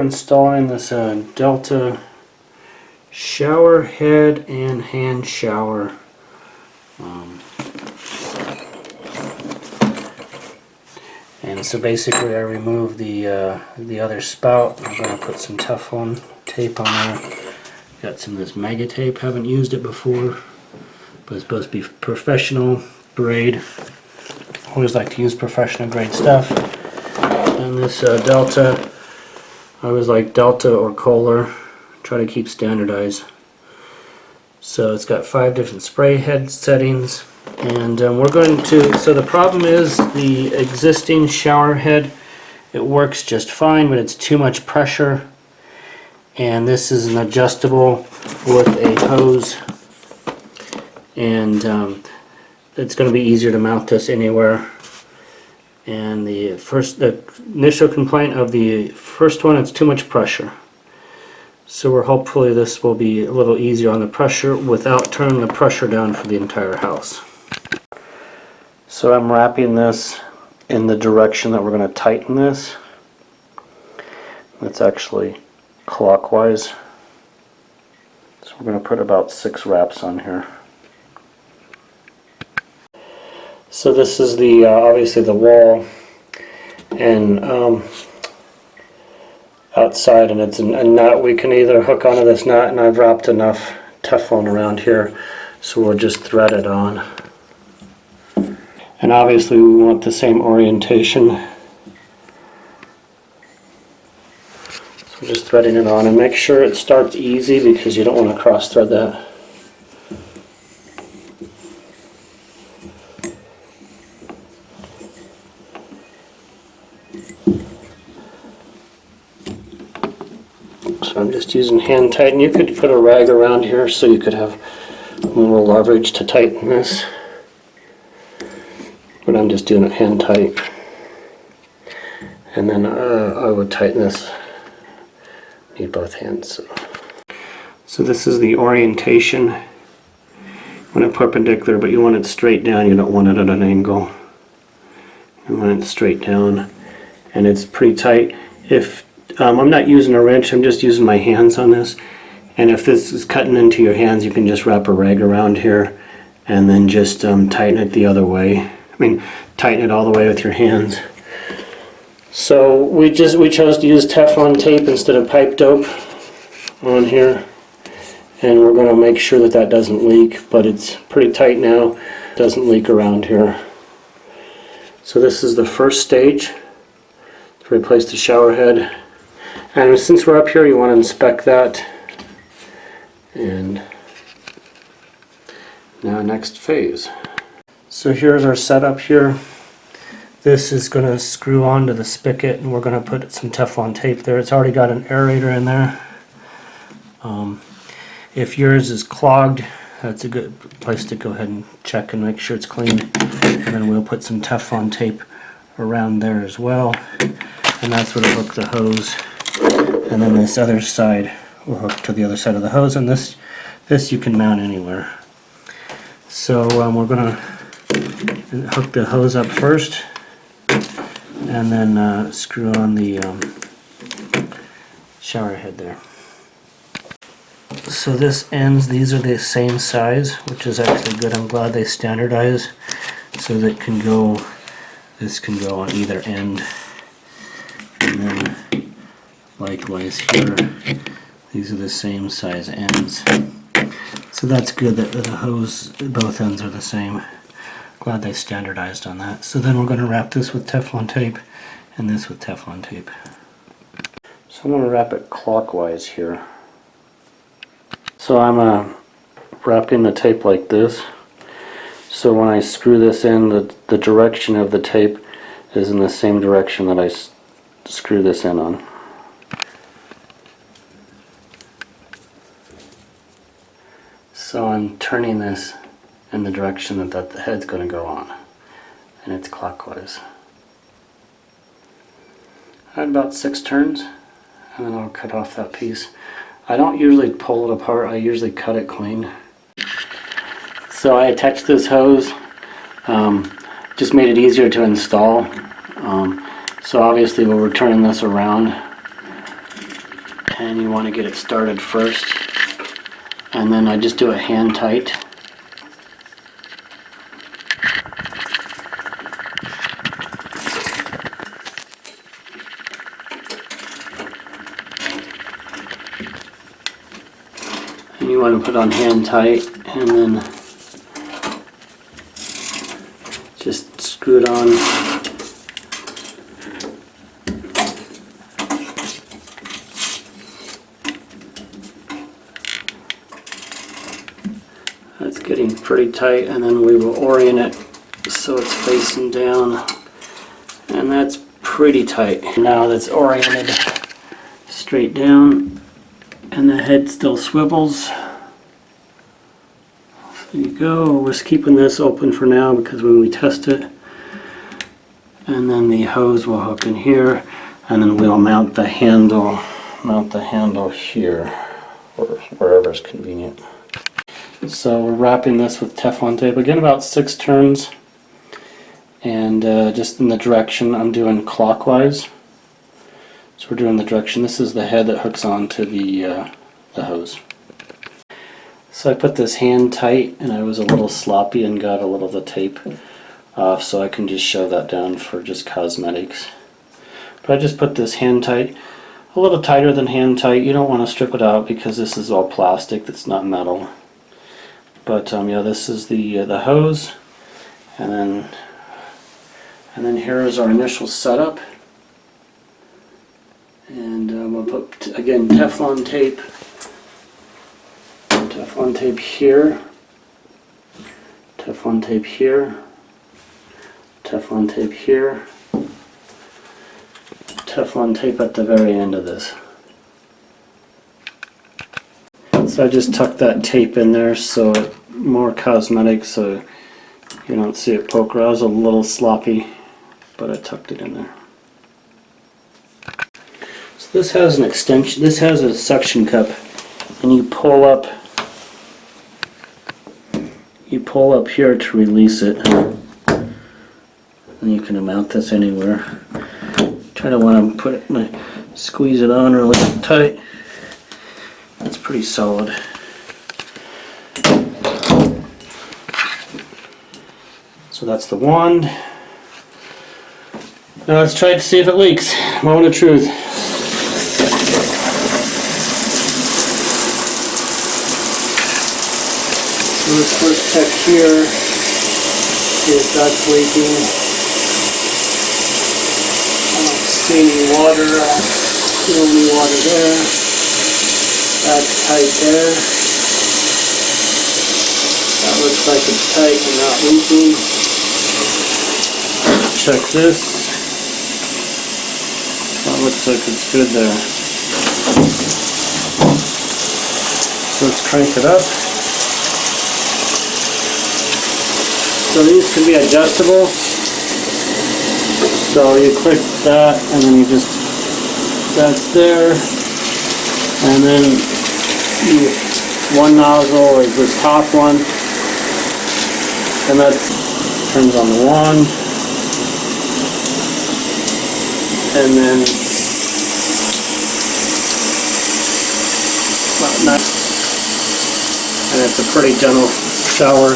Installing this Delta shower head and hand shower. And so basically I removed the other spout. I'm going to put some Teflon tape on there. Got some of this mega tape, haven't used it before, but it's supposed to be professional grade. Always like to use professional grade stuff. And this Delta, I always like Delta or Kohler, try to keep standardized. So it's got 5 different spray head settings, and we're going to, so the problem is the existing shower head, it works just fine, but it's too much pressure, and this is an adjustable with a hose, and it's going to be easier to mount this anywhere. And the initial complaint of the first one, it's too much pressure. So hopefully this will be a little easier on the pressure without turning the pressure down for the entire house. So I'm wrapping this in the direction that we're going to tighten this. It's actually clockwise. So we're going to put about 6 wraps on here. So this is the obviously the wall, and outside, and it's a nut. We can either hook onto this nut, and I've wrapped enough Teflon around here, so we'll just thread it on. And obviously we want the same orientation. So just threading it on, and make sure it starts easy because you don't want to cross thread that. So I'm just using hand tighten. You could put a rag around here so you could have a little leverage to tighten this. But I'm just doing it hand tight. And then I would tighten this. Need both hands. So this is the orientation. You want it perpendicular, but you want it straight down. You don't want it at an angle. You want it straight down. And it's pretty tight. If I'm not using a wrench, I'm just using my hands on this. And if this is cutting into your hands, you can just wrap a rag around here and then just tighten it the other way. Tighten it all the way with your hands. So we chose to use Teflon tape instead of pipe dope on here. And we're going to make sure that that doesn't leak, but it's pretty tight now. It doesn't leak around here. So this is the first stage to replace the shower head. And since we're up here, you want to inspect that. And now next phase. So here's our setup here. This is going to screw onto the spigot, and we're going to put some Teflon tape there. It's already got an aerator in there. If yours is clogged, that's a good place to go ahead and check and make sure it's clean. And then we'll put some Teflon tape around there as well. And that's where we'll hook the hose. And then this other side will hook to the other side of the hose, and this you can mount anywhere. So we're going to hook the hose up first, and then screw on the shower head there. So these are the same size, which is actually good. I'm glad they standardized so that this can go on either end. And then likewise here, these are the same size ends. So that's good that the hose, both ends are the same. Glad they standardized on that. So then we're going to wrap this with Teflon tape and this with Teflon tape. So I'm going to wrap it clockwise here. So I'm wrapping the tape like this. So when I screw this in, the direction of the tape is in the same direction that I screw this in on. So I'm turning this in the direction that the head's going to go on, and it's clockwise. I had about 6 turns, and then I'll cut off that piece. I don't usually pull it apart, I usually cut it clean. So I attached this hose, just made it easier to install. So obviously when we're turning this around, and you want to get it started first, and then I just do a hand tight. And you want to put on hand tight and then just screw it on. That's getting pretty tight, and then we will orient it so it's facing down, and that's pretty tight. Now that's oriented straight down and the head still swivels. There you go. We're just keeping this open for now because when we test it, and then the hose will hook in here, and then we'll mount the handle here or wherever is convenient. So we're wrapping this with Teflon tape again, about 6 turns, and just in the direction I'm doing clockwise. So we're doing the direction. This is the head that hooks onto the hose. So I put this hand tight, and I was a little sloppy and got a little of the tape off, so I can just shove that down for just cosmetics. But I just put this hand tight, a little tighter than hand tight. You don't want to strip it out because this is all plastic, that's not metal. But yeah, this is the hose, and then here is our initial setup. And we'll put again Teflon tape here, Teflon tape here, Teflon tape here, Teflon tape at the very end of this. So I just tucked that tape in there, so more cosmetic, so you don't see it poke around. I was a little sloppy, but I tucked it in there. So this has an extension, this has a suction cup, and you pull up here to release it. And you can mount this anywhere. Try to want to squeeze it on really tight. That's pretty solid. So that's the wand. Now let's try to see if it leaks. Moment of truth. So this first check here, see if that's leaking. I don't see any water. See any water there. That's tight there. That looks like it's tight and not leaking. Check this. That looks like it's good there. So let's crank it up. So these can be adjustable. So you click that and then you just, that's there. And then one nozzle is this top one. And that turns on the wand. And then and it's a pretty gentle shower.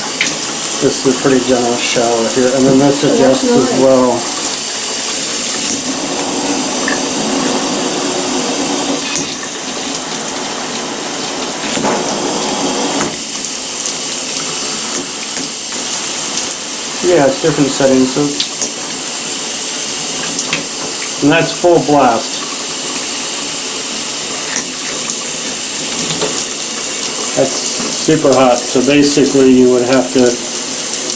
This is a pretty gentle shower here. And then this adjusts as well. Yeah, it's different settings. So, and that's full blast. That's super hot. So basically you would have to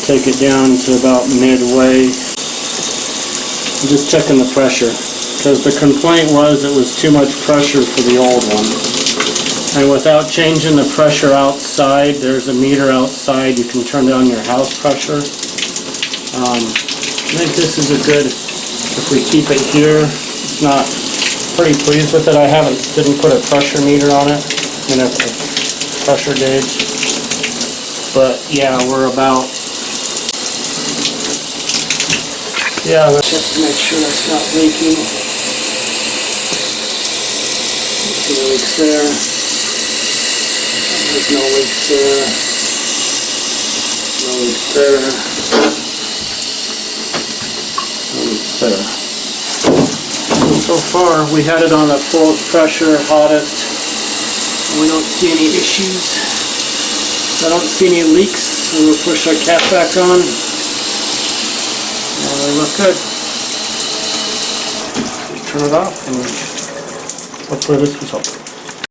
take it down to about midway. I'm just checking the pressure, because the complaint was it was too much pressure for the old one. And without changing the pressure outside, there's a meter outside, you can turn down your house pressure. I think this is a good, if we keep it here, it's not, pretty pleased with it. I didn't put a pressure meter on it, a pressure gauge. But yeah, we're about, yeah, let's check to make sure that's not leaking. See no leaks there. There's no leaks there. No leaks there. No leaks there. So far, we had it on the full pressure, hottest, and we don't see any issues. I don't see any leaks, so we'll push our cap back on, and we look good. Just turn it off, and hopefully this was helpful.